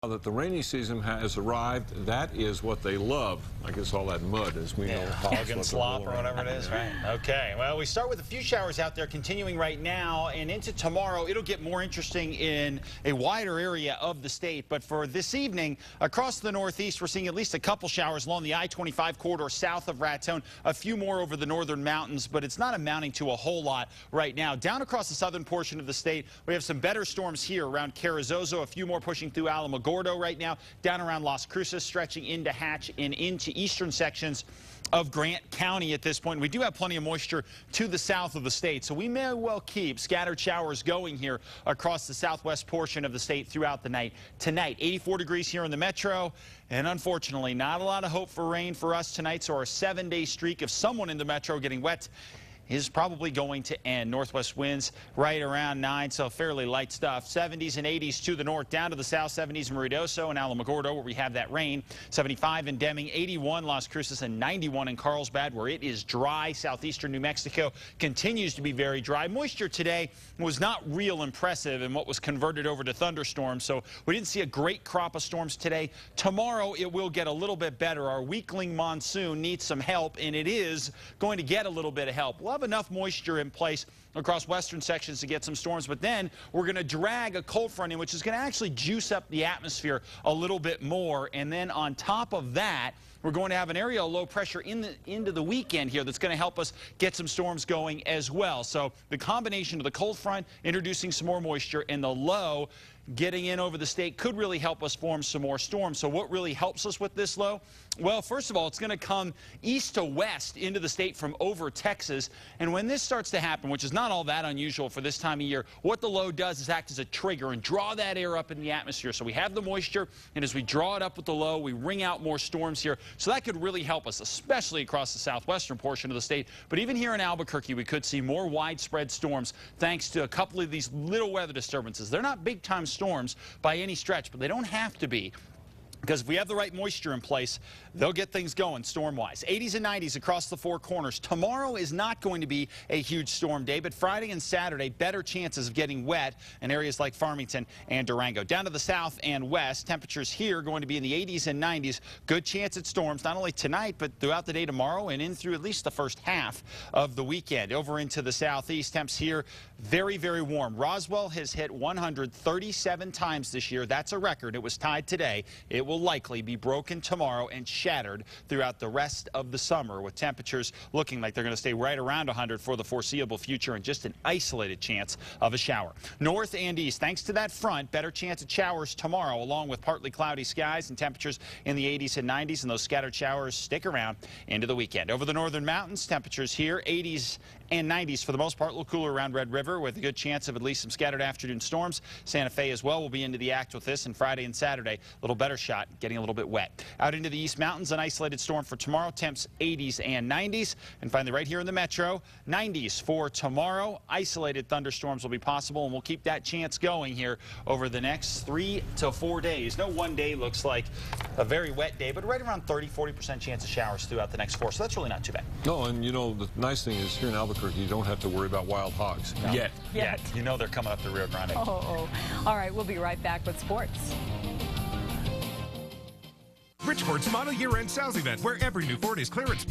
That the rainy season has arrived. That is what they love. I guess all that mud, as we know. Hog and slop or whatever it is, right? Okay, well, we start with a few showers out there continuing right now, and into tomorrow it'll get more interesting in a wider area of the state. But for this evening, across the northeast, we're seeing at least a couple showers along the I-25 corridor south of Raton, a few more over the northern mountains, but it's not amounting to a whole lot right now. Down across the southern portion of the state, we have some better storms here around Carrizozo, a few more pushing through Alamogordo right now, down around Las Cruces, stretching into Hatch and into eastern sections of Grant County at this point. We do have plenty of moisture to the south of the state, so we may well keep scattered showers going here across the southwest portion of the state throughout the night. Tonight, 84 degrees here in the metro, and unfortunately, not a lot of hope for rain for us tonight, so our 7-day streak of someone in the metro getting wet is probably going to end. Northwest winds right around 9, so fairly light stuff. 70s and 80s to the north, down to the south. 70s in Ruidoso and Alamogordo, where we have that rain. 75 in Deming, 81 Las Cruces, and 91 in Carlsbad, where it is dry. Southeastern New Mexico continues to be very dry. Moisture today was not real impressive in what was converted over to thunderstorms, so we didn't see a great crop of storms today. Tomorrow it will get a little bit better. Our weakling monsoon needs some help, and it is going to get a little bit of help. We'll have enough moisture in place across western sections to get some storms, but then we're going to drag a cold front in, which is going to actually juice up the atmosphere a little bit more. And then on top of that, we're going to have an area of low pressure into the weekend here that's going to help us get some storms going as well. So the combination of the cold front introducing some more moisture and the low getting in over the state could really help us form some more storms. So what really helps us with this low? Well, first of all, it's going to come east to west into the state from over Texas. And when this starts to happen, which is not all that unusual for this time of year, what the low does is act as a trigger and draw that air up in the atmosphere. So we have the moisture, and as we draw it up with the low, we wring out more storms here. So that could really help us, especially across the southwestern portion of the state. But even here in Albuquerque, we could see more widespread storms thanks to a couple of these little weather disturbances. They're not big-time storms by any stretch, but they don't have to be, because if we have the right moisture in place, they'll get things going storm-wise. 80s and 90s across the four corners. Tomorrow is not going to be a huge storm day, but Friday and Saturday, better chances of getting wet in areas like Farmington and Durango. Down to the south and west, temperatures here going to be in the 80s and 90s. Good chance at storms, not only tonight, but throughout the day tomorrow and in through at least the first half of the weekend. Over into the southeast, temps here very, very warm. Roswell has hit 137 times this year. That's a record. It was tied today. It will likely be broken tomorrow and shattered throughout the rest of the summer, with temperatures looking like they're going to stay right around 100 for the foreseeable future and just an isolated chance of a shower. North and east, thanks to that front, better chance of showers tomorrow, along with partly cloudy skies and temperatures in the 80s and 90s, and those scattered showers stick around into the weekend. Over the northern mountains, temperatures here 80s and 90s for the most part, a little cooler around Red River with a good chance of at least some scattered afternoon storms. Santa Fe as well will be into the act with this, and Friday and Saturday, a little better shot getting a little bit wet. Out into the East Mountains, an isolated storm for tomorrow, temps 80s and 90s. And finally, right here in the metro, 90s for tomorrow. Isolated thunderstorms will be possible, and we'll keep that chance going here over the next 3 to 4 days. No one day looks like a very wet day, but right around 30–40% chance of showers throughout the next 4, so that's really not too bad. No, and you know, the nice thing is here in Albuquerque, you don't have to worry about wild hogs. No. Yet. You know they're coming up the Rio Grande. Oh. All right, we'll be right back with sports. Bridgeport's Model Year-End Sales Event, where every new Ford is clearance